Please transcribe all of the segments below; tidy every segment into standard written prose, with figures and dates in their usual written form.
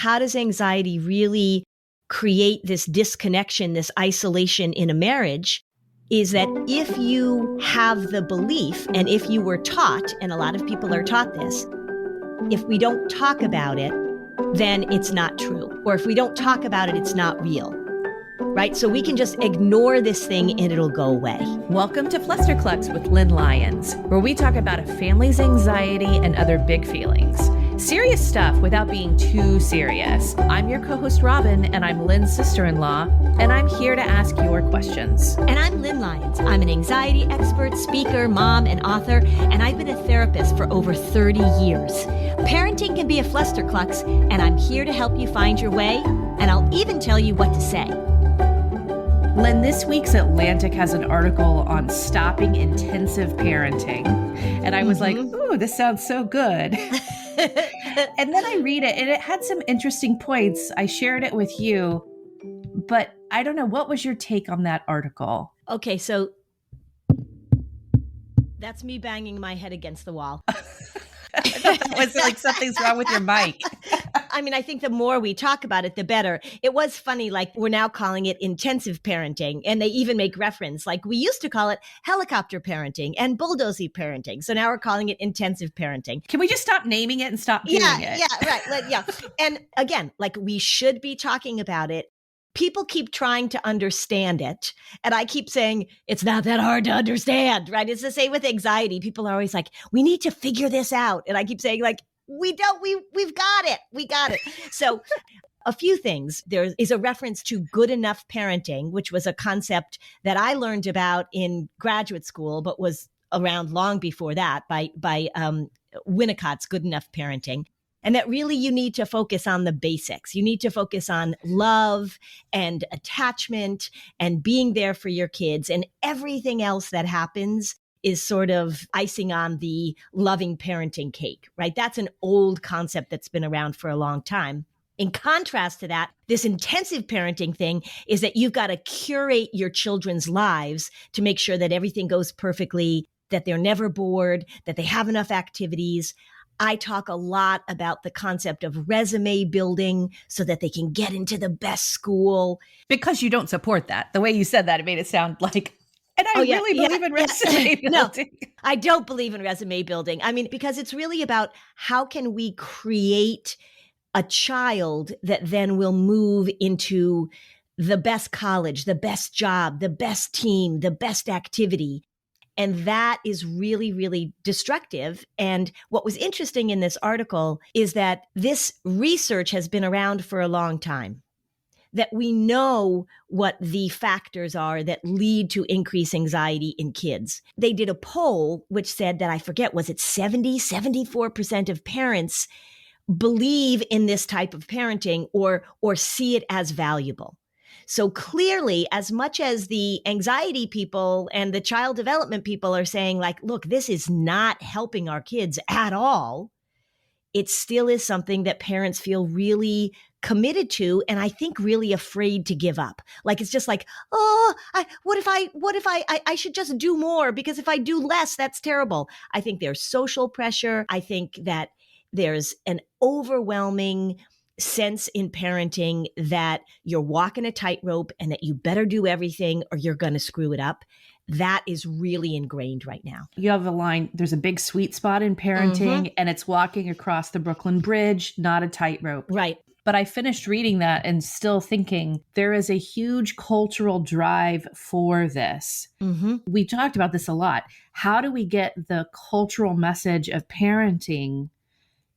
how does anxiety really create this disconnection, this isolation in a marriage, is that if you have the belief, and if you were taught, and a lot of people are taught this, if we don't talk about it, then it's not true. Or if we don't talk about it, it's not real. Right? So we can just ignore this thing and it'll go away. Welcome to Flusterclux with Lynn Lyons, where we talk about a family's anxiety and other big feelings. Serious stuff without being too serious. I'm your co-host Robin, and I'm Lynn's sister-in-law, and I'm here to ask your questions. And I'm Lynn Lyons. I'm an anxiety expert, speaker, mom, and author, and I've been a therapist for over 30 years. Parenting can be a flusterclux, and I'm here to help you find your way, and I'll even tell you what to say. Lynn, this week's Atlantic has an article on stopping intensive parenting. And I was like, ooh, this sounds so good. And then I read it and it had some interesting points. I shared it with you, but I don't know. What was your take on that article? Okay, so that's me banging my head against the wall. I thought that was like something's wrong with your mic. I mean, I think the more we talk about it, the better. It was funny, like we're now calling it intensive parenting, and they even make reference, like we used to call it helicopter parenting and bulldozy parenting. So now we're calling it intensive parenting. Can we just stop naming it and stop doing it? Yeah, right. Yeah. And again, like we should be talking about it. People keep trying to understand it. And I keep saying, it's not that hard to understand, right? It's the same with anxiety. People are always like, we need to figure this out. And I keep saying like, we've got it. We got it. So a few things. There is a reference to good enough parenting, which was a concept that I learned about in graduate school, but was around long before that by Winnicott's Good Enough Parenting. And that really you need to focus on the basics. You need to focus on love and attachment and being there for your kids, and everything else that happens is sort of icing on the loving parenting cake, right? That's an old concept that's been around for a long time. In contrast to that, this intensive parenting thing is that you've got to curate your children's lives to make sure that everything goes perfectly, that they're never bored, that they have enough activities. I talk a lot about the concept of resume building so that they can get into the best school. Because you don't support that. The way you said that, it made it sound like, and I really believe in resume building. No, I don't believe in resume building. I mean, because it's really about how can we create a child that then will move into the best college, the best job, the best team, the best activity. And that is really, really destructive. And what was interesting in this article is that this research has been around for a long time, that we know what the factors are that lead to increased anxiety in kids. They did a poll which said that, I forget, was it 74% of parents believe in this type of parenting or see it as valuable. So clearly, as much as the anxiety people and the child development people are saying like, look, this is not helping our kids at all, it still is something that parents feel really committed to, and I think really afraid to give up. Like, it's just like, what if I should just do more, because if I do less, that's terrible. I think there's social pressure. I think that there's an overwhelming sense in parenting that you're walking a tightrope and that you better do everything or you're going to screw it up. That is really ingrained right now. You have a line, there's a big sweet spot in parenting, and it's walking across the Brooklyn Bridge, not a tightrope. Right. But I finished reading that and still thinking there is a huge cultural drive for this. We talked about this a lot. How do we get the cultural message of parenting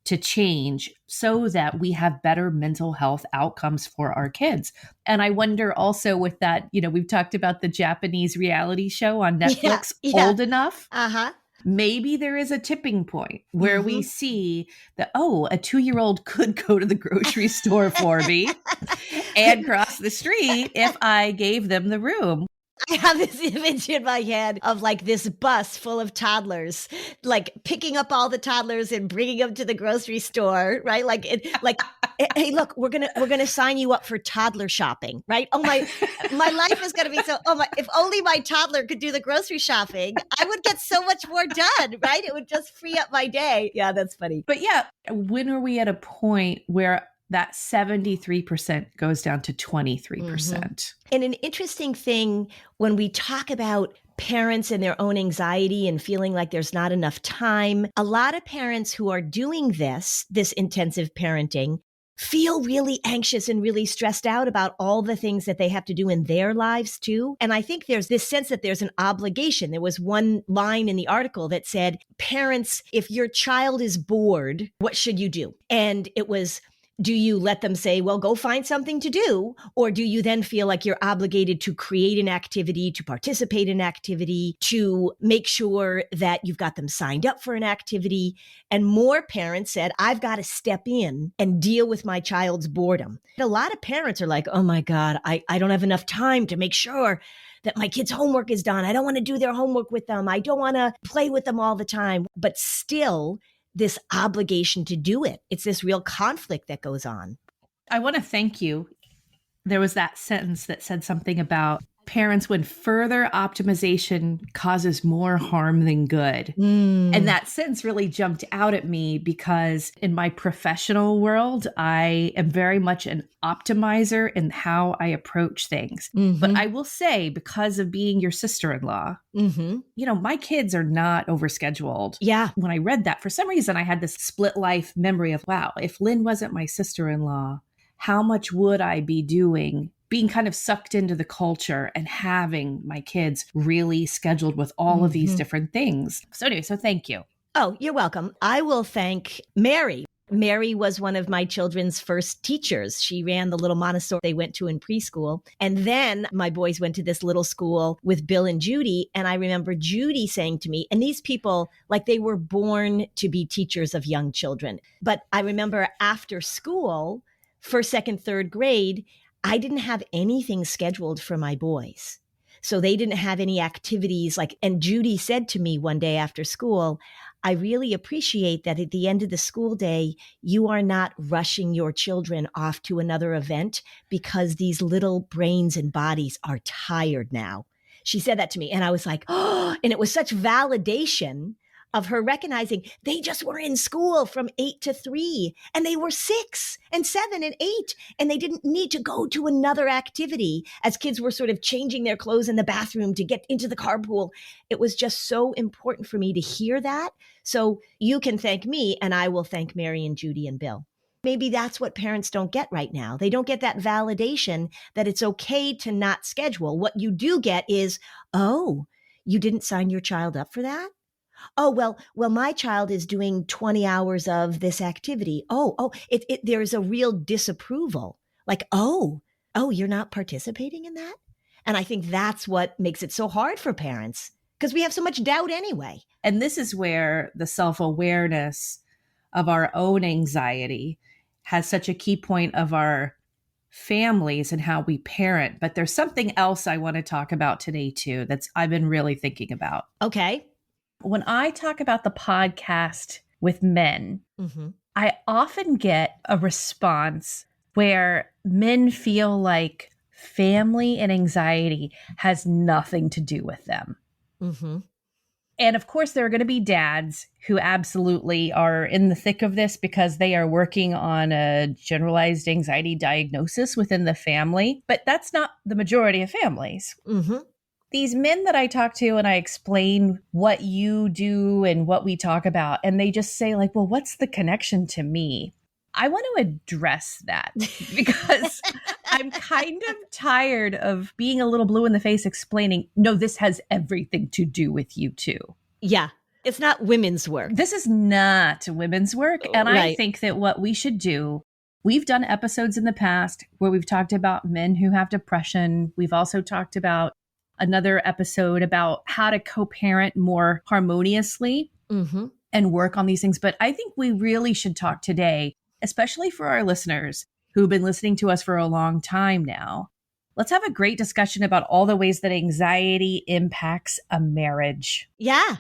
to change so that we have better mental health outcomes for our kids? And I wonder also with that, we've talked about the Japanese reality show on Netflix, Old Enough. Maybe there is a tipping point where we see that, a 2-year-old could go to the grocery store for me and cross the street if I gave them the room. I have this image in my head of like this bus full of toddlers, like picking up all the toddlers and bringing them to the grocery store, right? Hey, look, we're gonna sign you up for toddler shopping, right? Oh my life is gonna be so. If only my toddler could do the grocery shopping, I would get so much more done, right? It would just free up my day. Yeah, that's funny. But yeah, when are we at a point where that 73% goes down to 23%. And an interesting thing when we talk about parents and their own anxiety and feeling like there's not enough time, a lot of parents who are doing this intensive parenting, feel really anxious and really stressed out about all the things that they have to do in their lives too. And I think there's this sense that there's an obligation. There was one line in the article that said, parents, if your child is bored, what should you do? And it was, do you let them say, well, go find something to do? Or do you then feel like you're obligated to create an activity, to participate in activity, to make sure that you've got them signed up for an activity? And more parents said, I've got to step in and deal with my child's boredom. A lot of parents are like, oh my God, I don't have enough time to make sure that my kid's homework is done. I don't want to do their homework with them. I don't want to play with them all the time. But still, this obligation to do it. It's this real conflict that goes on. I want to thank you. There was that sentence that said something about parents when further optimization causes more harm than good. And that sentence really jumped out at me because in my professional world, I am very much an optimizer in how I approach things. But I will say, because of being your sister-in-law, you know, my kids are not overscheduled. Yeah. When I read that, for some reason, I had this split life memory of, wow, if Lynn wasn't my sister-in-law, how much would I be doing being kind of sucked into the culture and having my kids really scheduled with all of these different things. So anyway, so thank you. Oh, you're welcome. I will thank Mary. Mary was one of my children's first teachers. She ran the little Montessori they went to in preschool. And then my boys went to this little school with Bill and Judy. And I remember Judy saying to me, and these people, like they were born to be teachers of young children. But I remember after school, first, second, third grade, I didn't have anything scheduled for my boys. So they didn't have any activities and Judy said to me one day after school, I really appreciate that at the end of the school day, you are not rushing your children off to another event because these little brains and bodies are tired now. She said that to me and I was like, oh, and it was such validation of her recognizing they just were in school from 8 to 3 and they were 6 and 7 and 8 and they didn't need to go to another activity as kids were sort of changing their clothes in the bathroom to get into the carpool. It was just so important for me to hear that. So you can thank me and I will thank Mary and Judy and Bill. Maybe that's what parents don't get right now. They don't get that validation that it's okay to not schedule. What you do get is, oh, you didn't sign your child up for that? Oh, well, my child is doing 20 hours of this activity. There's a real disapproval. Like, oh, you're not participating in that? And I think that's what makes it so hard for parents because we have so much doubt anyway. And this is where the self-awareness of our own anxiety has such a key point of our families and how we parent. But there's something else I want to talk about today too I've been really thinking about. Okay. When I talk about the podcast with men, I often get a response where men feel like family and anxiety has nothing to do with them. And of course, there are going to be dads who absolutely are in the thick of this because they are working on a generalized anxiety diagnosis within the family. But that's not the majority of families. These men that I talk to and I explain what you do and what we talk about, and they just say like, well, what's the connection to me? I want to address that because I'm kind of tired of being a little blue in the face explaining, no, this has everything to do with you too. Yeah. It's not women's work. This is not women's work. And Right. I think that what we should do, we've done episodes in the past where we've talked about men who have depression. We've also talked about another episode about how to co-parent more harmoniously and work on these things. But I think we really should talk today, especially for our listeners who've been listening to us for a long time now. Let's have a great discussion about all the ways that anxiety impacts a marriage. Yeah.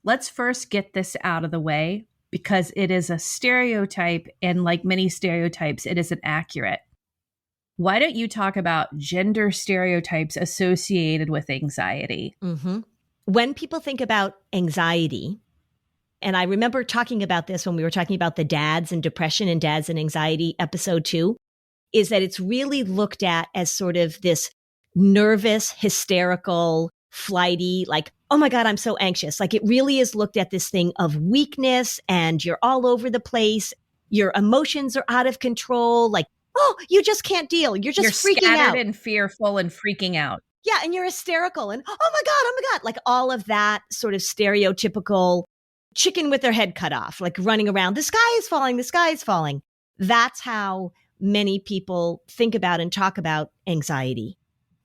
Let's first get this out of the way because it is a stereotype, and like many stereotypes, it isn't accurate. Why don't you talk about gender stereotypes associated with anxiety? When people think about anxiety, And I remember talking about this when we were talking about the dads and depression and dads and anxiety episode 2, is that it's really looked at as sort of this nervous, hysterical, flighty, like, oh my God, I'm so anxious. Like it really is looked at this thing of weakness and you're all over the place. Your emotions are out of control. Like, oh, you just can't deal. You're freaking scattered out. and fearful and freaking out. Yeah. And you're hysterical and oh my God. Like all of that sort of stereotypical chicken with their head cut off, like running around. The sky is falling. The sky is falling. That's how many people think about and talk about anxiety.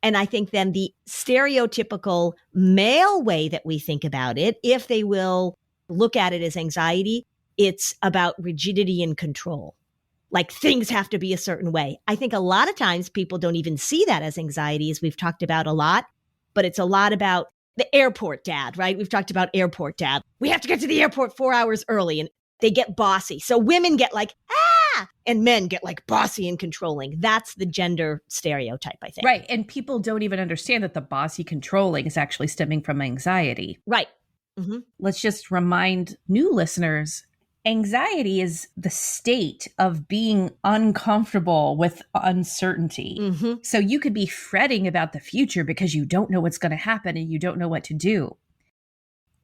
And I think then the stereotypical male way that we think about it, if they will look at it as anxiety, it's about rigidity and control. Like things have to be a certain way. I think a lot of times people don't even see that as anxiety, as we've talked about a lot, but it's a lot about the airport dad, right? We've talked about airport dad. We have to get to the airport 4 hours early and they get bossy. So women get like, and men get like bossy and controlling. That's the gender stereotype, I think. Right. And people don't even understand that the bossy controlling is actually stemming from anxiety. Right. Mm-hmm. Let's just remind new listeners, anxiety is the state of being uncomfortable with uncertainty. Mm-hmm. So you could be fretting about the future because you don't know what's going to happen and you don't know what to do.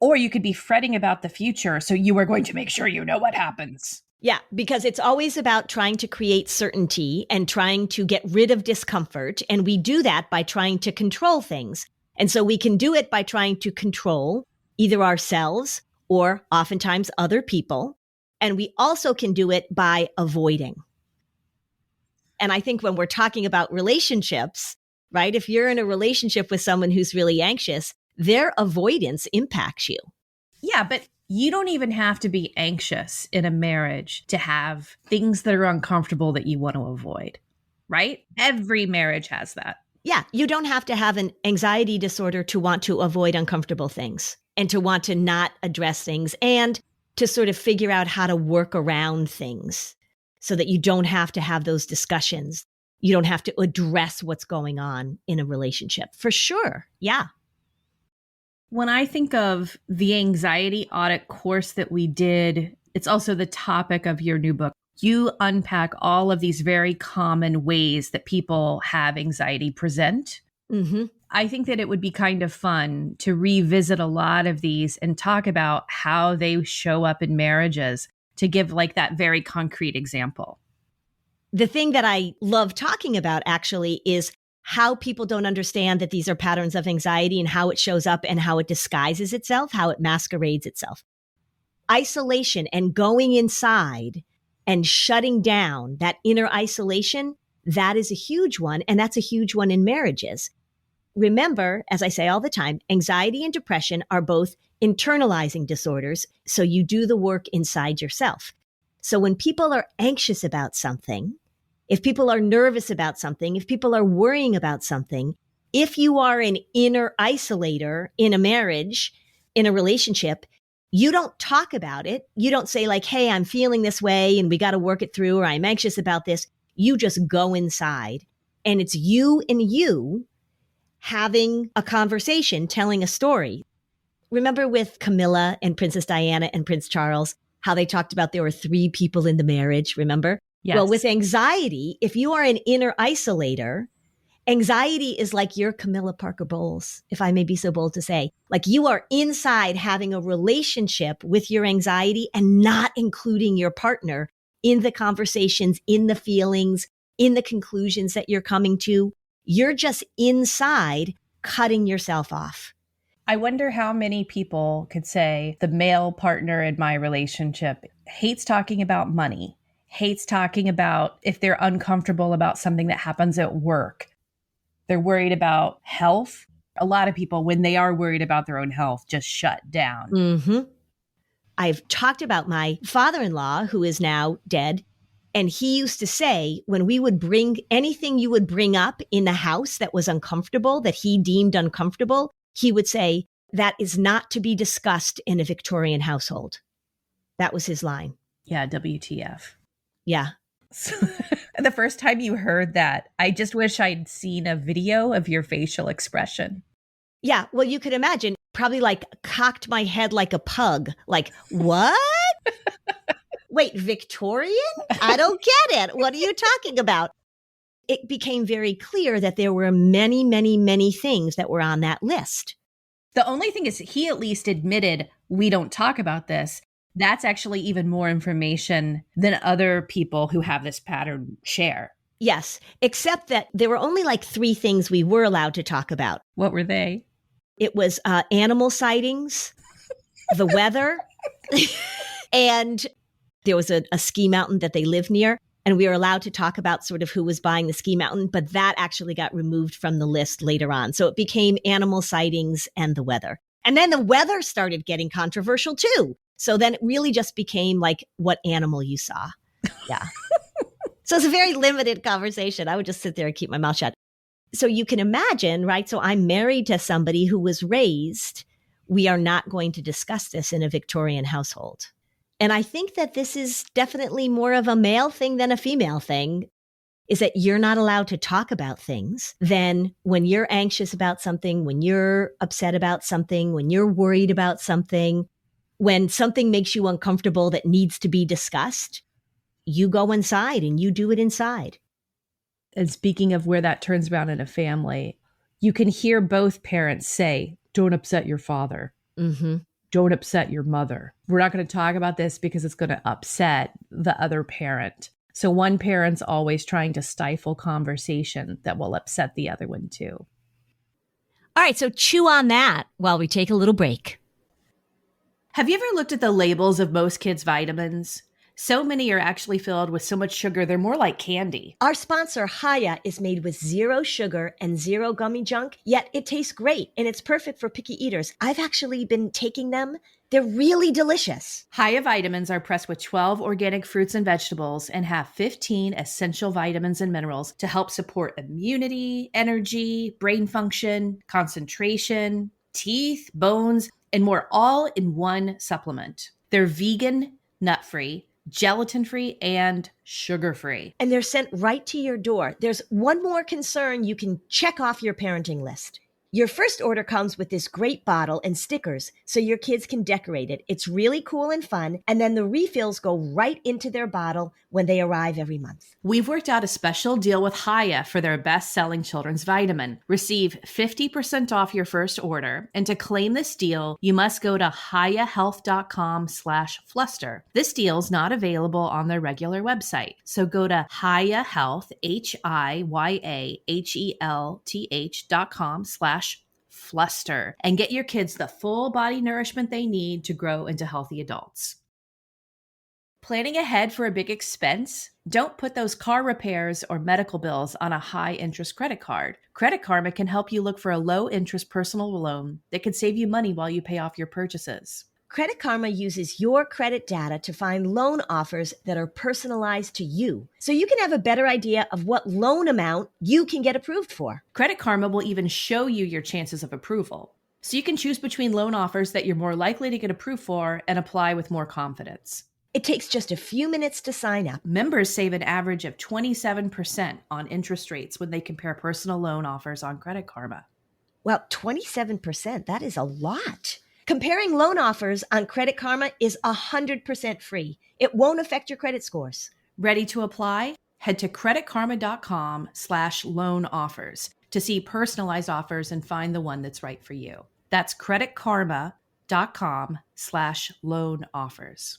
Or you could be fretting about the future, so you are going to make sure you know what happens. Yeah, because it's always about trying to create certainty and trying to get rid of discomfort. And we do that by trying to control things. And so we can do it by trying to control either ourselves or oftentimes other people. And we also can do it by avoiding. And I think when we're talking about relationships, right, if you're in a relationship with someone who's really anxious, their avoidance impacts you. Yeah, but you don't even have to be anxious in a marriage to have things that are uncomfortable that you want to avoid, right? Every marriage has that. Yeah, you don't have to have an anxiety disorder to want to avoid uncomfortable things and to want to not address things and to sort of figure out how to work around things so that you don't have to have those discussions. You don't have to address what's going on in a relationship. For sure. Yeah. When I think of the anxiety audit course that we did, it's also the topic of your new book. You unpack all of these very common ways that people have anxiety present. Mm-hmm. I think that it would be kind of fun to revisit a lot of these and talk about how they show up in marriages to give like that very concrete example. The thing that I love talking about actually is how people don't understand that these are patterns of anxiety and how it shows up and how it disguises itself, how it masquerades itself. Isolation and going inside and shutting down, that inner isolation, that is a huge one. And that's a huge one in marriages. Remember, as I say all the time, anxiety and depression are both internalizing disorders. So you do the work inside yourself. So when people are anxious about something, if people are nervous about something, if people are worrying about something, if you are an inner isolator in a marriage, in a relationship, you don't talk about it. You don't say like, hey, I'm feeling this way and we got to work it through, or I'm anxious about this. You just go inside and it's you and you having a conversation, telling a story. Remember with Camilla and Princess Diana and Prince Charles, how they talked about there were 3 people in the marriage, remember? Yes. Well, with anxiety, if you are an inner isolator, anxiety is like your Camilla Parker Bowles, if I may be so bold to say. Like you are inside having a relationship with your anxiety and not including your partner in the conversations, in the feelings, in the conclusions that you're coming to. You're just inside cutting yourself off. I wonder how many people could say the male partner in my relationship hates talking about money, hates talking about if they're uncomfortable about something that happens at work. They're worried about health. A lot of people, when they are worried about their own health, just shut down. Mm-hmm. I've talked about my father-in-law, who is now dead. And he used to say, when we would bring anything you would bring up in the house that was uncomfortable, that he deemed uncomfortable, he would say, that is not to be discussed in a Victorian household. That was his line. Yeah, WTF. Yeah. The first time you heard that, I just wish I'd seen a video of your facial expression. Yeah. Well, you could imagine probably like cocked my head like a pug. Like, what? Wait, Victorian? I don't get it. What are you talking about? It became very clear that there were many, many, many things that were on that list. The only thing is he at least admitted, we don't talk about this. That's actually even more information than other people who have this pattern share. Yes, except that there were only like 3 things we were allowed to talk about. What were they? It was animal sightings, the weather, and there was a ski mountain that they lived near. And we were allowed to talk about sort of who was buying the ski mountain, but that actually got removed from the list later on. So it became animal sightings and the weather. And then the weather started getting controversial too. So then it really just became like what animal you saw. Yeah. So it's a very limited conversation. I would just sit there and keep my mouth shut. So you can imagine, right? So I'm married to somebody who was raised, we are not going to discuss this in a Victorian household. And I think that this is definitely more of a male thing than a female thing, is that you're not allowed to talk about things. Then when you're anxious about something, when you're upset about something, when you're worried about something, when something makes you uncomfortable that needs to be discussed, you go inside and you do it inside. And speaking of where that turns around in a family, you can hear both parents say, don't upset your father. Mm-hmm. Don't upset your mother. We're not going to talk about this because it's going to upset the other parent. So one parent's always trying to stifle conversation that will upset the other one too. All right, so chew on that while we take a little break. Have you ever looked at the labels of most kids' vitamins? So many are actually filled with so much sugar, they're more like candy. Our sponsor, Haya, is made with 0 sugar and 0 gummy junk, yet it tastes great and it's perfect for picky eaters. I've actually been taking them. They're really delicious. Haya vitamins are pressed with 12 organic fruits and vegetables and have 15 essential vitamins and minerals to help support immunity, energy, brain function, concentration, teeth, bones, and more, all in one supplement. They're vegan, nut-free, gelatin-free, and sugar-free. And they're sent right to your door. There's one more concern you can check off your parenting list. Your first order comes with this great bottle and stickers so your kids can decorate it. It's really cool and fun. And then the refills go right into their bottle when they arrive every month. We've worked out a special deal with Haya for their best-selling children's vitamin. Receive 50% off your first order. And to claim this deal, you must go to hayahealth.com/fluster. This deal is not available on their regular website. So go to hayahealth, HIYAHELTH.com/fluster and get your kids the full body nourishment they need to grow into healthy adults. Planning ahead for a big expense? Don't put those car repairs or medical bills on a high-interest credit card. Credit Karma can help you look for a low-interest personal loan that can save you money while you pay off your purchases. Credit Karma uses your credit data to find loan offers that are personalized to you, so you can have a better idea of what loan amount you can get approved for. Credit Karma will even show you your chances of approval, so you can choose between loan offers that you're more likely to get approved for and apply with more confidence. It takes just a few minutes to sign up. Members save an average of 27% on interest rates when they compare personal loan offers on Credit Karma. Well, 27%, that is a lot. Comparing loan offers on Credit Karma is 100% free. It won't affect your credit scores. Ready to apply? Head to creditkarma.com/loan offers to see personalized offers and find the one that's right for you. That's creditkarma.com/loan offers.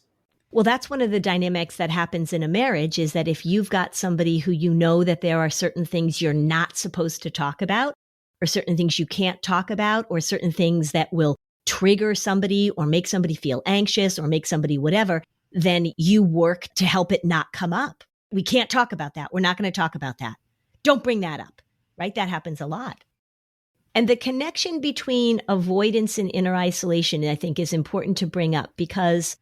Well, that's one of the dynamics that happens in a marriage, is that if you've got somebody who you know that there are certain things you're not supposed to talk about, or certain things you can't talk about, or certain things that will trigger somebody or make somebody feel anxious or make somebody whatever, then you work to help it not come up. We can't talk about that. We're not going to talk about that. Don't bring that up, right? That happens a lot. And the connection between avoidance and inner isolation, I think, is important to bring up, because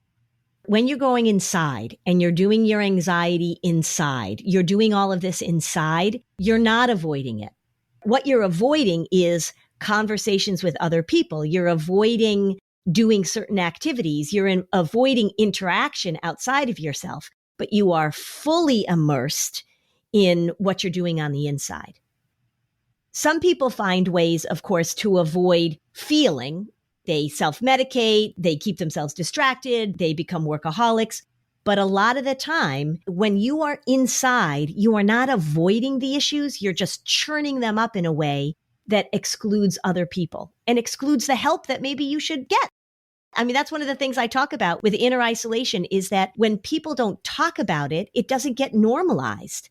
when you're going inside and you're doing your anxiety inside, you're doing all of this inside, you're not avoiding it. What you're avoiding is conversations with other people. You're avoiding doing certain activities. You're avoiding interaction outside of yourself, but you are fully immersed in what you're doing on the inside. Some people find ways, of course, to avoid feeling, They self-medicate, they keep themselves distracted, they become workaholics. But a lot of the time, when you are inside, you are not avoiding the issues, you're just churning them up in a way that excludes other people and excludes the help that maybe you should get. I mean, that's one of the things I talk about with inner isolation is that when people don't talk about it, it doesn't get normalized.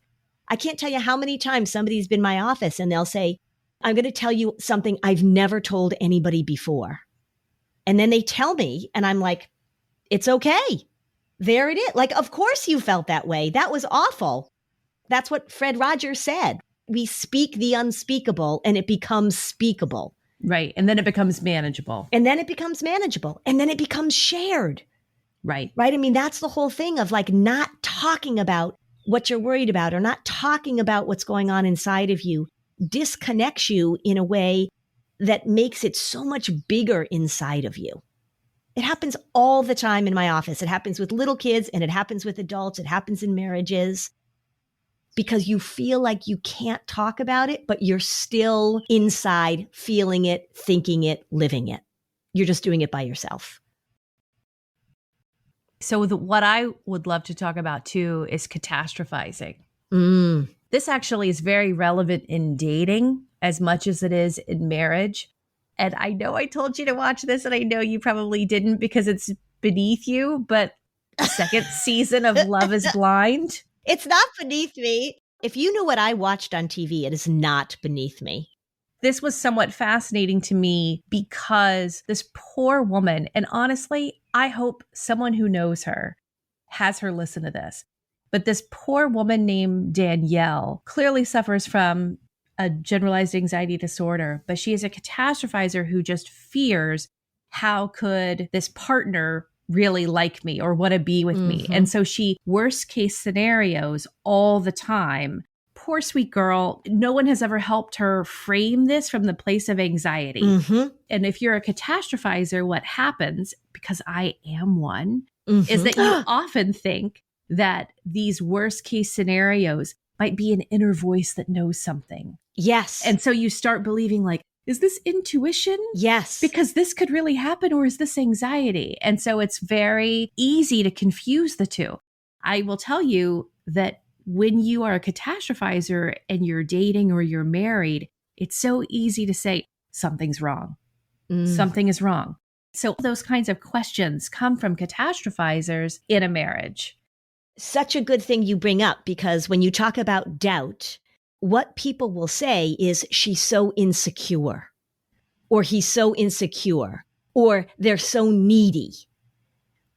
I can't tell you how many times somebody's been in my office and they'll say, I'm going to tell you something I've never told anybody before. And then they tell me, and I'm like, it's okay. There it is. Like, of course you felt that way. That was awful. That's what Fred Rogers said. We speak the unspeakable and it becomes speakable. Right. And then it becomes manageable. And then it becomes manageable. And then it becomes shared. Right. Right. I mean, that's the whole thing of like not talking about what you're worried about or not talking about what's going on inside of you disconnects you in a way that makes it so much bigger inside of you. It happens all the time in my office. It happens with little kids and it happens with adults. It happens in marriages because you feel like you can't talk about it, but you're still inside feeling it, thinking it, living it. You're just doing it by yourself. So what I would love to talk about too is catastrophizing. This actually is very relevant in dating as much as it is in marriage. And I know I told you to watch this and I know you probably didn't because it's beneath you, but second season of Love is Blind. It's not beneath me. If you knew what I watched on TV, it is not beneath me. This was somewhat fascinating to me because this poor woman, and honestly, I hope someone who knows her has her listen to this. But this poor woman named Danielle clearly suffers from a generalized anxiety disorder, but she is a catastrophizer who just fears, how could this partner really like me or want to be with me? And so she worst case scenarios all the time. Poor sweet girl. No one has ever helped her frame this from the place of anxiety. And if you're a catastrophizer, what happens, because I am one, is that you often think that these worst case scenarios might be an inner voice that knows something. Yes. And so you start believing like, is this intuition? Yes. Because this could really happen, or is this anxiety? And so it's very easy to confuse the two. I will tell you that when you are a catastrophizer and you're dating or you're married, it's so easy to say, something's wrong. Something is wrong. So those kinds of questions come from catastrophizers in a marriage. Such a good thing you bring up, because when you talk about doubt, what people will say is she's so insecure, or he's so insecure, or they're so needy,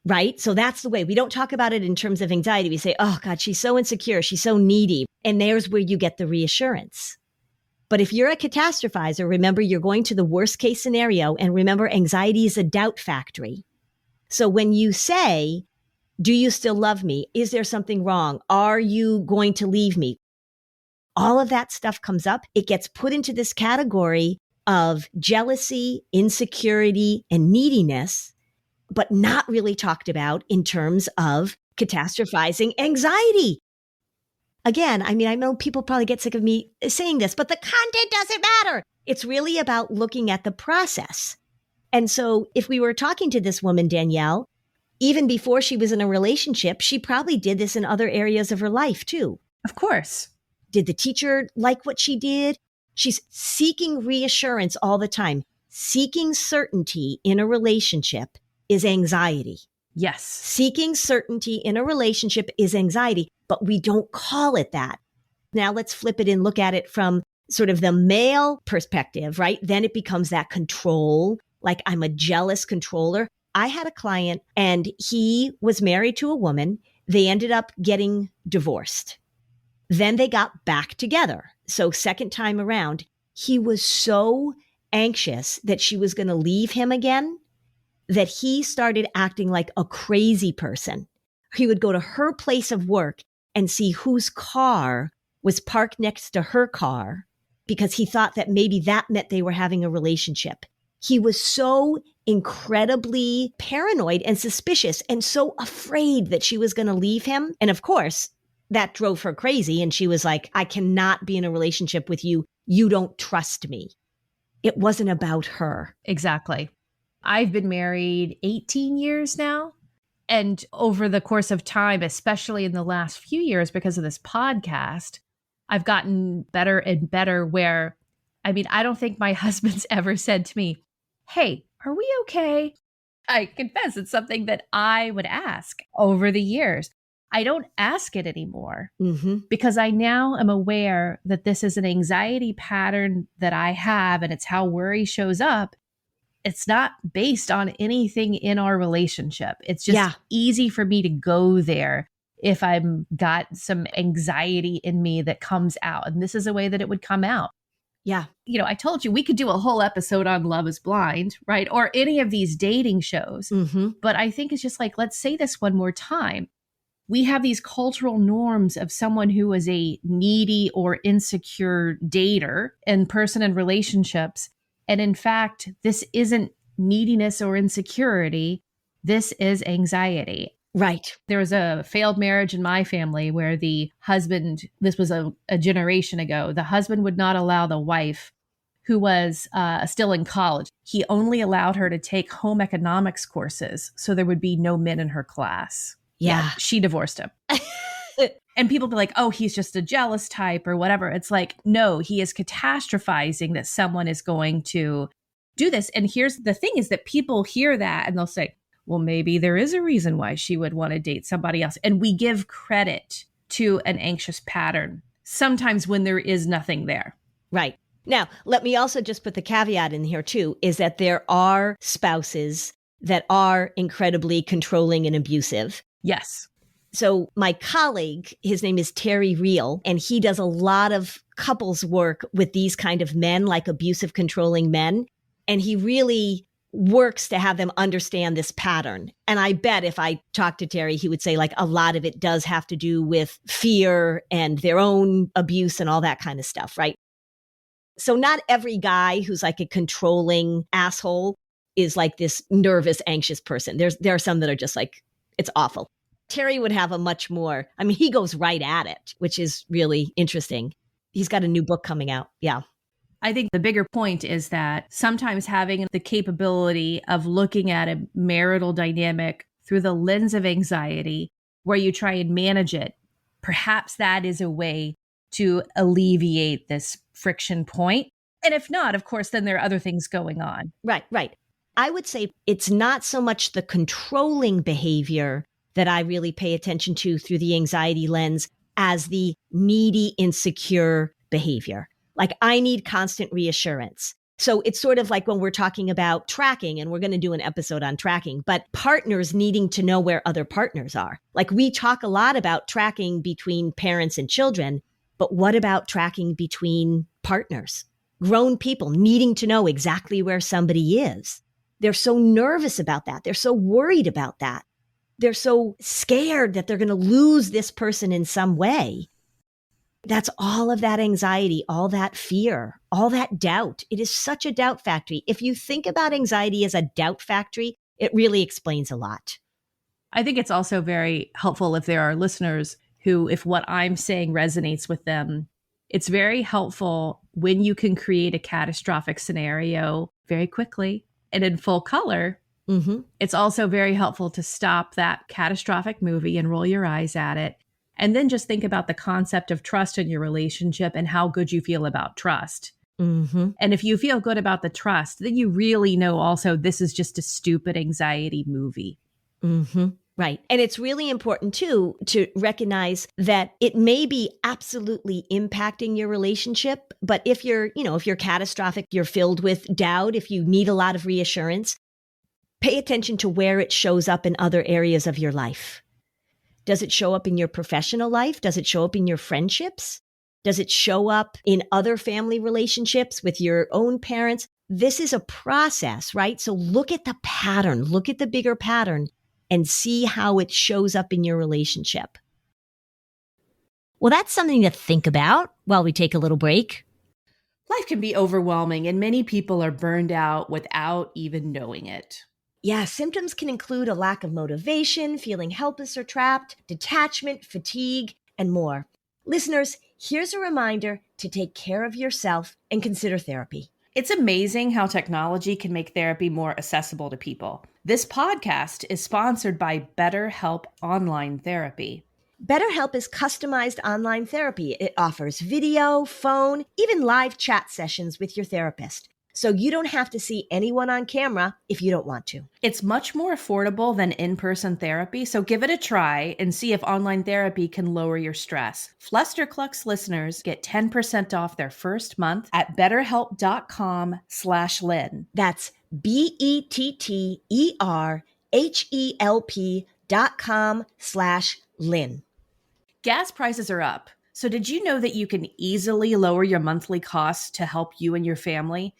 right? So that's the way. We don't talk about it in terms of anxiety. We say, oh God, she's so insecure, she's so needy. And there's where you get the reassurance. But if you're a catastrophizer, remember you're going to the worst case scenario. And remember, anxiety is a doubt factory. So when you say, do you still love me? Is there something wrong? Are you going to leave me? All of that stuff comes up. It gets put into this category of jealousy, insecurity, and neediness, but not really talked about in terms of catastrophizing anxiety. Again, I mean, I know people probably get sick of me saying this, but the content doesn't matter. It's really about looking at the process. And so if we were talking to this woman, Danielle, even before she was in a relationship, she probably did this in other areas of her life too. Of course. Did the teacher like what she did? She's seeking reassurance all the time. Seeking certainty in a relationship is anxiety. Yes. Seeking certainty in a relationship is anxiety, but we don't call it that. Now let's flip it and look at it from sort of the male perspective, right? Then it becomes that control, like I'm a jealous controller. I had a client and he was married to a woman. They ended up getting divorced. Then they got back together. So second time around, he was so anxious that she was going to leave him again that he started acting like a crazy person. He would go to her place of work and see whose car was parked next to her car because he thought that maybe that meant they were having a relationship. He was so incredibly paranoid and suspicious and so afraid that she was going to leave him. And of course, that drove her crazy. And she was like, I cannot be in a relationship with you. You don't trust me. It wasn't about her. Exactly. I've been married 18 years now. And over the course of time, especially in the last few years, because of this podcast, I've gotten better and better where, I mean, I don't think my husband's ever said to me, "Hey, are we okay?" I confess it's something that I would ask over the years. I don't ask it anymore because I now am aware that this is an anxiety pattern that I have and it's how worry shows up. It's not based on anything in our relationship. It's just easy for me to go there if I'm got some anxiety in me that comes out. And this is a way that it would come out. Yeah. You know, I told you we could do a whole episode on Love is Blind, right? Or any of these dating shows. But I think it's just like, let's say this one more time. We have these cultural norms of someone who is a needy or insecure dater and person in relationships. And in fact, this isn't neediness or insecurity. This is anxiety. Right. There was a failed marriage in my family where the husband, this was a generation ago, the husband would not allow the wife, who was still in college, he only allowed her to take home economics courses so there would be no men in her class. Yeah. She divorced him. And people be like, oh, he's just a jealous type or whatever. It's like, no, he is catastrophizing that someone is going to do this. And here's the thing is that people hear that and they'll say, well, maybe there is a reason why she would want to date somebody else. And we give credit to an anxious pattern sometimes when there is nothing there. Right. Now, let me also just put the caveat in here too, is that there are spouses that are incredibly controlling and abusive. Yes. So my colleague, his name is Terry Reel, and he does a lot of couples work with these kind of men, like abusive, controlling men. And he really works to have them understand this pattern. And I bet if I talked to Terry, he would say like a lot of it does have to do with fear and their own abuse and all that kind of stuff, right? So not every guy who's like a controlling asshole is like this nervous, anxious person. There are some that are just like, it's awful. Terry would have a much more, I mean, he goes right at it, which is really interesting. He's got a new book coming out. Yeah. I think the bigger point is that sometimes having the capability of looking at a marital dynamic through the lens of anxiety, where you try and manage it, perhaps that is a way to alleviate this friction point. And if not, of course, then there are other things going on. Right, right. I would say it's not so much the controlling behavior that I really pay attention to through the anxiety lens as the needy, insecure behavior. Like I need constant reassurance. So it's sort of like when we're talking about tracking, and we're going to do an episode on tracking, but partners needing to know where other partners are. Like we talk a lot about tracking between parents and children, but what about tracking between partners? Grown people needing to know exactly where somebody is. They're so nervous about that. They're so worried about that. They're so scared that they're going to lose this person in some way. That's all of that anxiety, all that fear, all that doubt. It is such a doubt factory. If you think about anxiety as a doubt factory, it really explains a lot. I think it's also very helpful if there are listeners who, if what I'm saying resonates with them, it's very helpful when you can create a catastrophic scenario very quickly and in full color. It's also very helpful to stop that catastrophic movie and roll your eyes at it. And then just think about the concept of trust in your relationship and how good you feel about trust. And if you feel good about the trust, then you really know also this is just a stupid anxiety movie. Right. And it's really important too to recognize that it may be absolutely impacting your relationship. But if you're catastrophic, you're filled with doubt, if you need a lot of reassurance, pay attention to where it shows up in other areas of your life. Does it show up in your professional life? Does it show up in your friendships? Does it show up in other family relationships with your own parents? This is a process, right? So look at the pattern, look at the bigger pattern and see how it shows up in your relationship. Well, that's something to think about while we take a little break. Life can be overwhelming and many people are burned out without even knowing it. Yeah, symptoms can include a lack of motivation, feeling helpless or trapped, detachment, fatigue, and more. Listeners, here's a reminder to take care of yourself and consider therapy. It's amazing how technology can make therapy more accessible to people. This podcast is sponsored by BetterHelp Online Therapy. BetterHelp is customized online therapy. It offers video, phone, even live chat sessions with your therapist. So you don't have to see anyone on camera if you don't want to. It's much more affordable than in-person therapy, so give it a try and see if online therapy can lower your stress. Flusterclux listeners get 10% off their first month at betterhelp.com/Lynn. That's BetterHelp.com/Lynn. Gas prices are up. So did you know that you can easily lower your monthly costs to help you and your family?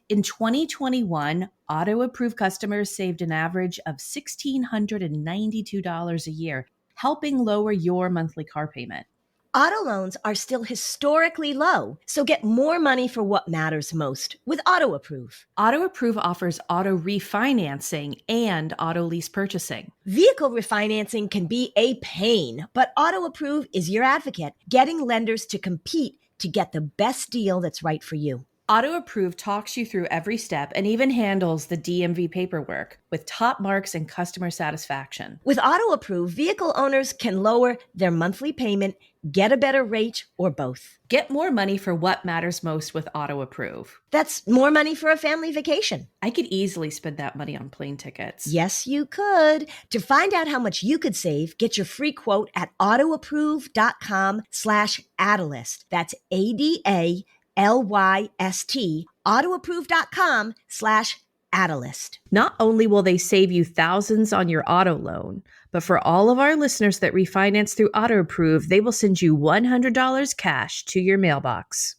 In 2021, auto-approved customers saved an average of $1,692 a year, helping lower your monthly car payment. Auto loans are still historically low, so get more money for what matters most with Auto-Approve. Auto-Approve offers auto refinancing and auto lease purchasing. Vehicle refinancing can be a pain, but Auto-Approve is your advocate, getting lenders to compete to get the best deal that's right for you. Auto-Approve talks you through every step and even handles the DMV paperwork with top marks and customer satisfaction. With Auto-Approve, vehicle owners can lower their monthly payment, get a better rate, or both. Get more money for what matters most with Auto-Approve. That's more money for a family vacation. I could easily spend that money on plane tickets. Yes, you could. To find out how much you could save, get your free quote at autoapprove.com/Atalyst. That's ADALYST, autoapprove.com/Atalyst. Not only will they save you thousands on your auto loan, but for all of our listeners that refinance through Auto-Approve, they will send you $100 cash to your mailbox.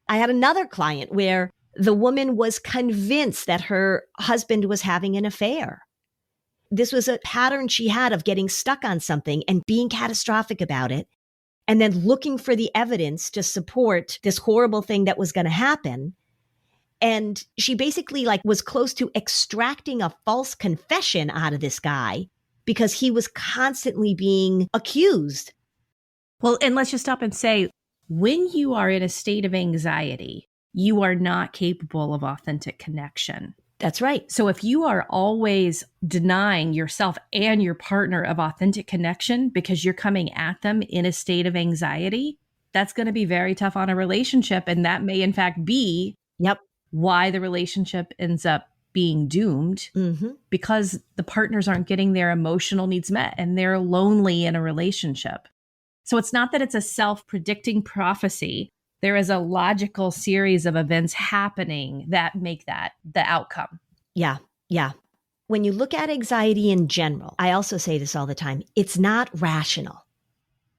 I had another client where the woman was convinced that her husband was having an affair. This was a pattern she had of getting stuck on something and being catastrophic about it, and then looking for the evidence to support this horrible thing that was going to happen. And she basically was close to extracting a false confession out of this guy because he was constantly being accused. Well, and let's just stop and say, when you are in a state of anxiety, you are not capable of authentic connection. That's right. So if you are always denying yourself and your partner of authentic connection because you're coming at them in a state of anxiety, that's going to be very tough on a relationship. And that may in fact be why the relationship ends up being doomed, because the partners aren't getting their emotional needs met and they're lonely in a relationship. So it's not that it's a self-predicting prophecy. There is a logical series of events happening that make that the outcome. Yeah. When you look at anxiety in general, I also say this all the time, it's not rational.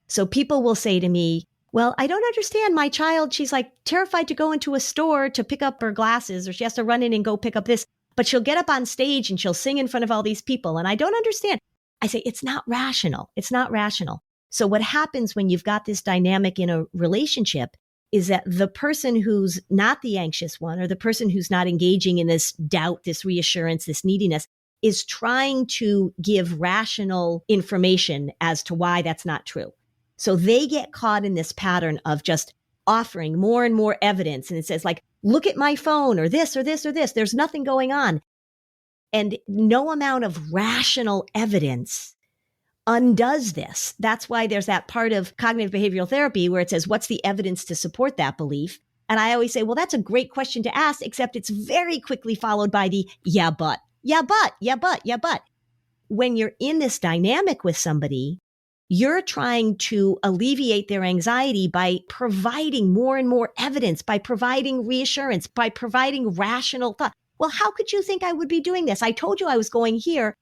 So people will say to me, well, I don't understand my child. She's terrified to go into a store to pick up her glasses, or she has to run in and go pick up this, but she'll get up on stage and she'll sing in front of all these people. And I don't understand. I say, it's not rational. It's not rational. So what happens when you've got this dynamic in a relationship is that the person who's not the anxious one, or the person who's not engaging in this doubt, this reassurance, this neediness, is trying to give rational information as to why that's not true. So they get caught in this pattern of just offering more and more evidence. And it says look at my phone, or this, or this, or this. There's nothing going on. And no amount of rational evidence undoes this. That's why there's that part of cognitive behavioral therapy where it says, what's the evidence to support that belief? And I always say, well, that's a great question to ask, except it's very quickly followed by the yeah, but. When you're in this dynamic with somebody, you're trying to alleviate their anxiety by providing more and more evidence, by providing reassurance, by providing rational thought. Well, how could you think I would be doing this? I told you I was going here.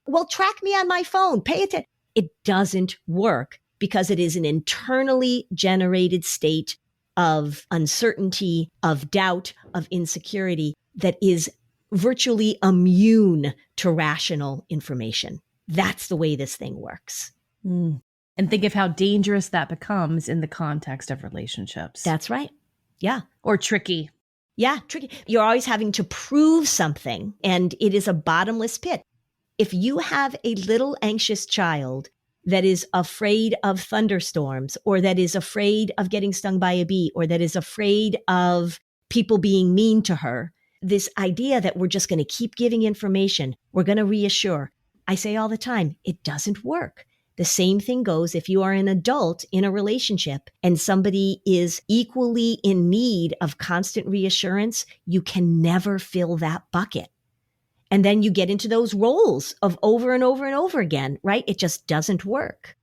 Well, track me on my phone. Pay attention. It doesn't work because it is an internally generated state of uncertainty, of doubt, of insecurity that is virtually immune to rational information. That's the way this thing works. And think of how dangerous that becomes in the context of relationships. That's right. Yeah. Or tricky. Yeah, tricky. You're always having to prove something, and it is a bottomless pit. If you have a little anxious child that is afraid of thunderstorms, or that is afraid of getting stung by a bee, or that is afraid of people being mean to her. This idea that we're just going to keep giving information, we're going to reassure. I say all the time, it doesn't work. The same thing goes if you are an adult in a relationship and somebody is equally in need of constant reassurance, you can never fill that bucket. And then you get into those roles of over and over and over again, right? It just doesn't work.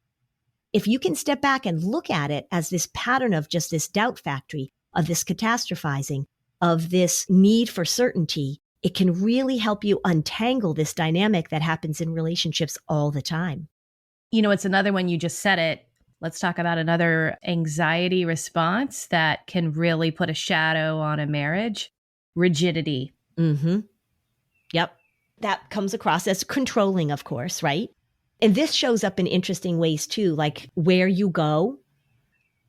If you can step back and look at it as this pattern of just this doubt factory, of this catastrophizing, of this need for certainty, it can really help you untangle this dynamic that happens in relationships all the time. You know, it's another one, you just said it. Let's talk about another anxiety response that can really put a shadow on a marriage. Rigidity. Mm-hmm. Yep. That comes across as controlling, of course, right? And this shows up in interesting ways too, like where you go.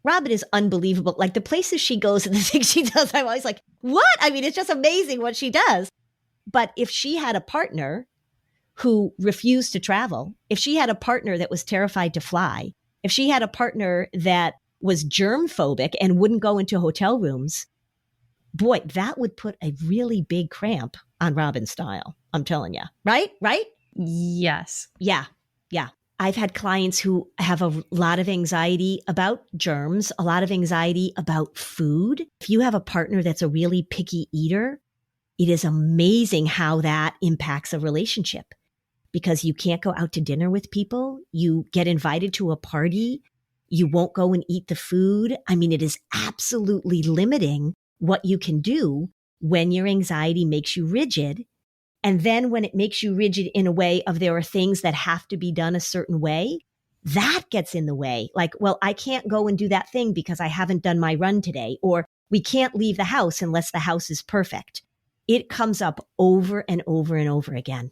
Robin is unbelievable. Like the places she goes and the things she does, I'm always like, what? I mean, it's just amazing what she does. But if she had a partner who refused to travel, if she had a partner that was terrified to fly, if she had a partner that was germ phobic and wouldn't go into hotel rooms, boy, that would put a really big cramp on Robin's style. I'm telling you. Right? Right? Yes. Yeah. Yeah. I've had clients who have a lot of anxiety about germs, a lot of anxiety about food. If you have a partner that's a really picky eater, it is amazing how that impacts a relationship. Because you can't go out to dinner with people. You get invited to a party. You won't go and eat the food. I mean, it is absolutely limiting what you can do when your anxiety makes you rigid. And then when it makes you rigid in a way of there are things that have to be done a certain way, that gets in the way. Like, well, I can't go and do that thing because I haven't done my run today. Or we can't leave the house unless the house is perfect. It comes up over and over and over again.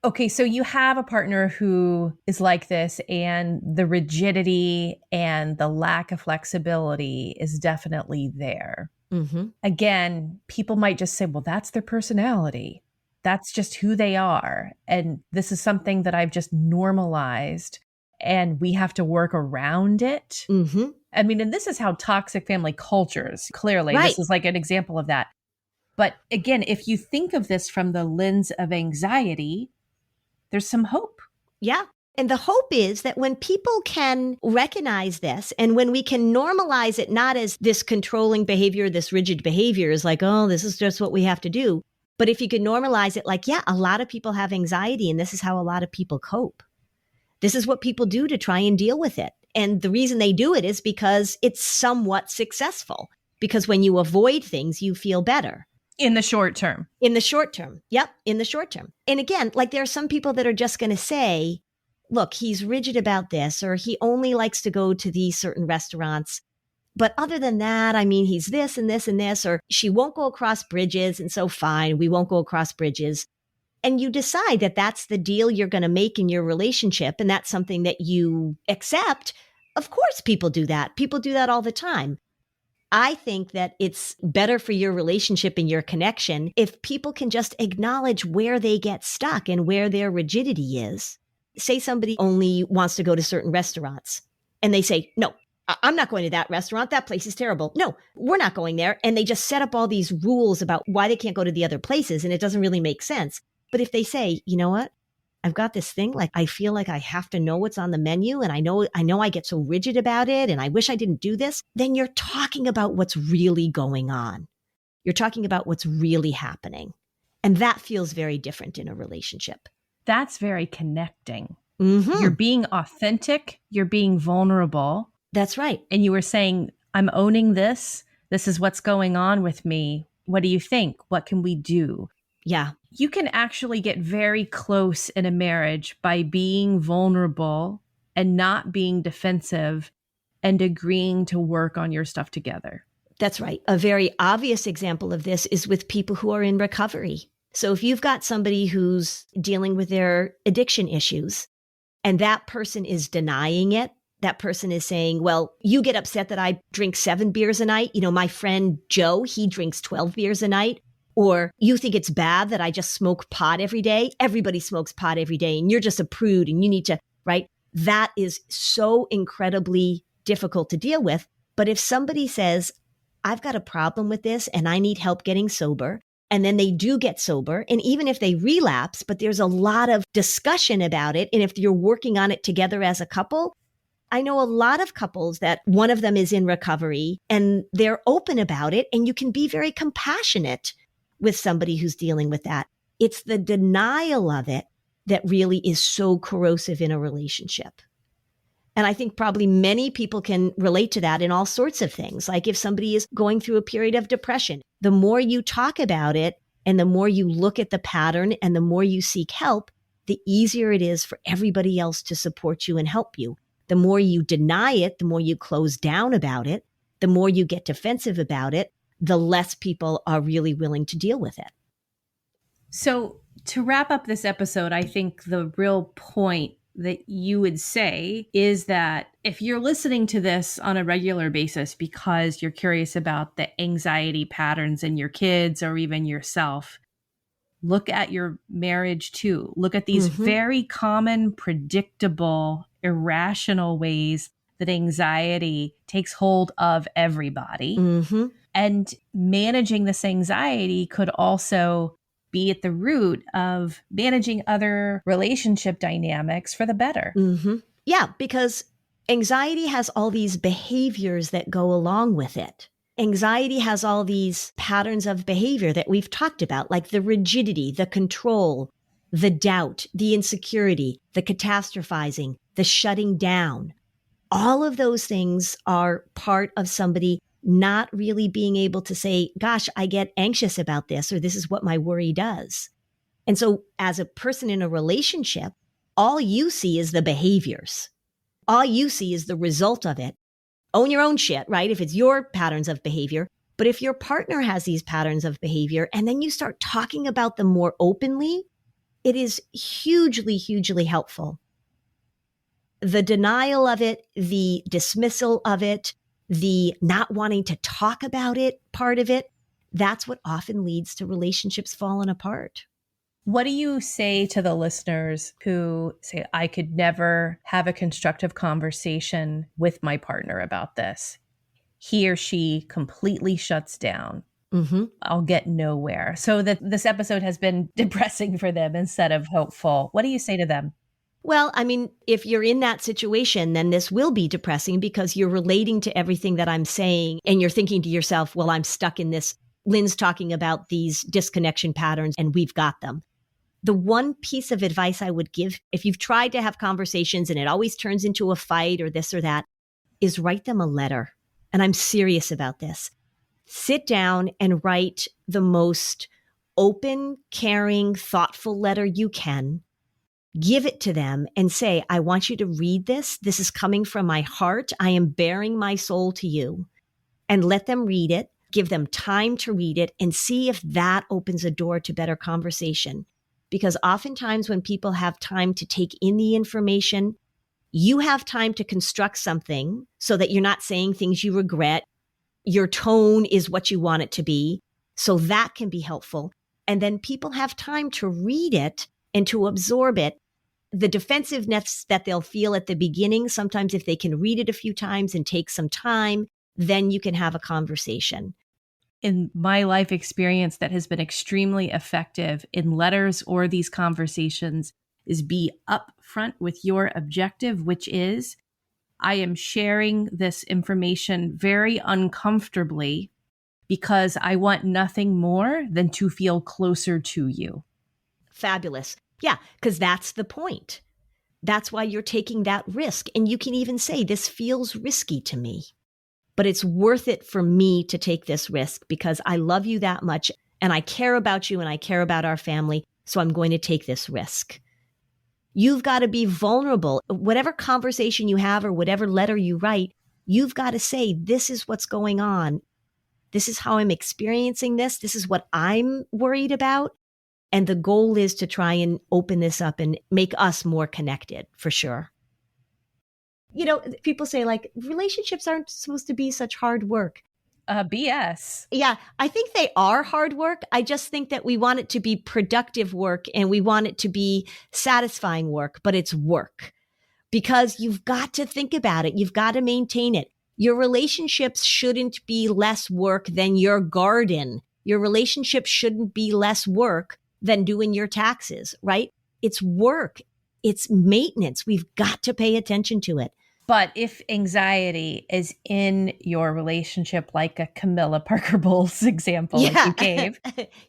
Okay, so you have a partner who is like this, and the rigidity and the lack of flexibility is definitely there. Mm-hmm. Again, people might just say, well, that's their personality. That's just who they are. And this is something that I've just normalized, and we have to work around it. Mm-hmm. I mean, and this is how toxic family cultures, clearly, Right. This is like an example of that. But again, if you think of this from the lens of anxiety, there's some hope. Yeah. And the hope is that when people can recognize this and when we can normalize it, not as this controlling behavior, this rigid behavior is like, oh, this is just what we have to do. But if you can normalize it like, yeah, a lot of people have anxiety and this is how a lot of people cope. This is what people do to try and deal with it. And the reason they do it is because it's somewhat successful. Because when you avoid things, you feel better. In the short term. In the short term. Yep. In the short term. And again, like there are some people that are just going to say, look, he's rigid about this, or he only likes to go to these certain restaurants. But other than that, I mean, he's this and this and this, or she won't go across bridges. And so fine, we won't go across bridges. And you decide that that's the deal you're going to make in your relationship. And that's something that you accept. Of course, people do that. People do that all the time. I think that it's better for your relationship and your connection if people can just acknowledge where they get stuck and where their rigidity is. Say somebody only wants to go to certain restaurants and they say, no, I'm not going to that restaurant. That place is terrible. No, we're not going there. And they just set up all these rules about why they can't go to the other places. And it doesn't really make sense. But if they say, you know what? I've got this thing, like I feel like I have to know what's on the menu and I know I get so rigid about it and I wish I didn't do this, then you're talking about what's really going on. You're talking about what's really happening. And that feels very different in a relationship. That's very connecting. Mm-hmm. You're being authentic. You're being vulnerable. That's right. And you were saying, I'm owning this. This is what's going on with me. What do you think? What can we do? Yeah. You can actually get very close in a marriage by being vulnerable and not being defensive and agreeing to work on your stuff together. That's right. A very obvious example of this is with people who are in recovery. So if you've got somebody who's dealing with their addiction issues and that person is denying it, that person is saying, well, you get upset that I drink 7 beers a night. You know, my friend Joe, he drinks 12 beers a night. Or you think it's bad that I just smoke pot every day. Everybody smokes pot every day and you're just a prude and you need to, right? That is so incredibly difficult to deal with. But if somebody says, I've got a problem with this and I need help getting sober. And then they do get sober. And even if they relapse, but there's a lot of discussion about it. And if you're working on it together as a couple, I know a lot of couples that one of them is in recovery and they're open about it. And you can be very compassionate with somebody who's dealing with that. It's the denial of it that really is so corrosive in a relationship. And I think probably many people can relate to that in all sorts of things. Like if somebody is going through a period of depression, the more you talk about it and the more you look at the pattern and the more you seek help, the easier it is for everybody else to support you and help you. The more you deny it, the more you close down about it, the more you get defensive about it, the less people are really willing to deal with it. So to wrap up this episode, I think the real point that you would say is that if you're listening to this on a regular basis because you're curious about the anxiety patterns in your kids or even yourself, look at your marriage too. Look at these very common, predictable, irrational ways that anxiety takes hold of everybody. And managing this anxiety could also be at the root of managing other relationship dynamics for the better. Yeah, because anxiety has all these behaviors that go along with it. Anxiety has all these patterns of behavior that we've talked about, like the rigidity, the control, the doubt, the insecurity, the catastrophizing, the shutting down. All of those things are part of somebody not really being able to say, gosh, I get anxious about this, or this is what my worry does. And so as a person in a relationship, all you see is the behaviors. All you see is the result of it. Own your own shit, right? If it's your patterns of behavior. But if your partner has these patterns of behavior and then you start talking about them more openly, it is hugely, hugely helpful. The denial of it, the dismissal of it, the not wanting to talk about it, part of it, that's what often leads to relationships falling apart. What do you say to the listeners who say, I could never have a constructive conversation with my partner about this? He or she completely shuts down. I'll get nowhere. So that this episode has been depressing for them instead of hopeful. What do you say to them? Well, I mean, if you're in that situation, then this will be depressing because you're relating to everything that I'm saying and you're thinking to yourself, well, I'm stuck in this. Lynn's talking about these disconnection patterns and we've got them. The one piece of advice I would give, if you've tried to have conversations and it always turns into a fight or this or that, is write them a letter. And I'm serious about this. Sit down and write the most open, caring, thoughtful letter you can. Give it to them and say, I want you to read this. This is coming from my heart. I am bearing my soul to you. And let them read it. Give them time to read it and see if that opens a door to better conversation. Because oftentimes when people have time to take in the information, you have time to construct something so that you're not saying things you regret. Your tone is what you want it to be. So that can be helpful. And then people have time to read it and to absorb it. The defensiveness that they'll feel at the beginning, sometimes if they can read it a few times and take some time, then you can have a conversation. In my life experience that has been extremely effective in letters or these conversations is be upfront with your objective, which is I am sharing this information very uncomfortably because I want nothing more than to feel closer to you. Fabulous. Yeah, because that's the point. That's why you're taking that risk. And you can even say, this feels risky to me, but it's worth it for me to take this risk because I love you that much and I care about you and I care about our family. So I'm going to take this risk. You've got to be vulnerable. Whatever conversation you have or whatever letter you write, you've got to say, this is what's going on. This is how I'm experiencing this. This is what I'm worried about. And the goal is to try and open this up and make us more connected, for sure. You know, people say like relationships aren't supposed to be such hard work. BS. Yeah, I think they are hard work. I just think that we want it to be productive work and we want it to be satisfying work, but it's work because you've got to think about it. You've got to maintain it. Your relationships shouldn't be less work than your garden. Your relationship shouldn't be less work than doing your taxes, right? It's work. It's maintenance. We've got to pay attention to it. But if anxiety is in your relationship, like a Camilla Parker Bowles example like you gave,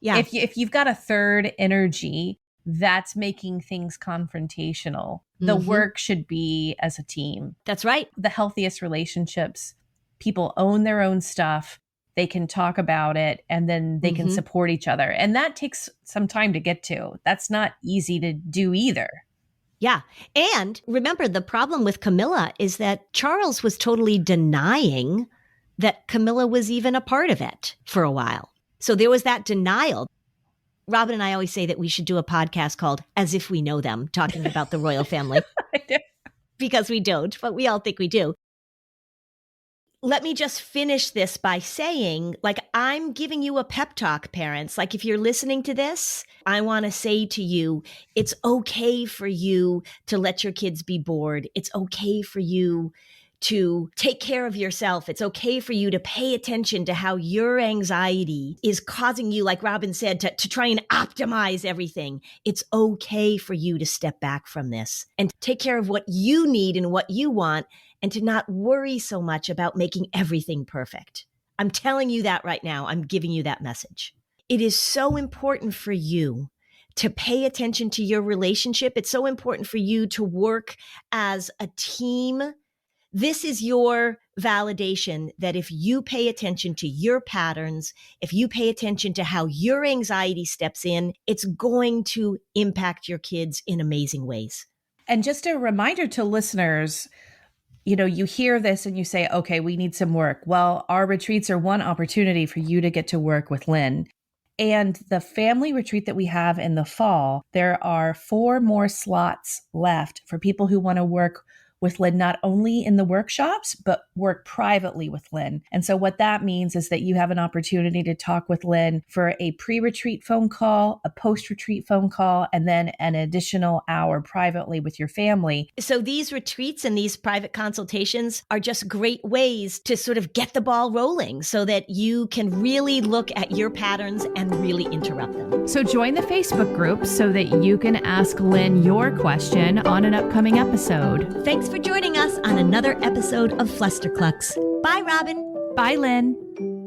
if you've got a third energy that's making things confrontational, the work should be as a team. That's right. The healthiest relationships, people own their own stuff. They can talk about it and then they can support each other. And that takes some time to get to. That's not easy to do either. Yeah. And remember, the problem with Camilla is that Charles was totally denying that Camilla was even a part of it for a while. So there was that denial. Robin and I always say that we should do a podcast called As If We Know Them, talking about the royal family. Because we don't, but we all think we do. Let me just finish this by saying, like, I'm giving you a pep talk, parents. Like, if you're listening to this, I want to say to you, it's okay for you to let your kids be bored. It's okay for you to take care of yourself. It's okay for you to pay attention to how your anxiety is causing you, like Robin said, to try and optimize everything. It's okay for you to step back from this and take care of what you need and what you want, and to not worry so much about making everything perfect. I'm telling you that right now. I'm giving you that message. It is so important for you to pay attention to your relationship. It's so important for you to work as a team. This is your validation that if you pay attention to your patterns, if you pay attention to how your anxiety steps in, it's going to impact your kids in amazing ways. And just a reminder to listeners, you know, you hear this and you say, okay, we need some work. Well, our retreats are one opportunity for you to get to work with Lynn. And the family retreat that we have in the fall, there are 4 more slots left for people who want to work with Lynn, not only in the workshops, but work privately with Lynn. And so what that means is that you have an opportunity to talk with Lynn for a pre-retreat phone call, a post-retreat phone call, and then an additional hour privately with your family. So these retreats and these private consultations are just great ways to sort of get the ball rolling so that you can really look at your patterns and really interrupt them. So join the Facebook group so that you can ask Lynn your question on an upcoming episode. Thanks for joining us on another episode of Flusterclux. Bye, Robin. Bye, Lynn.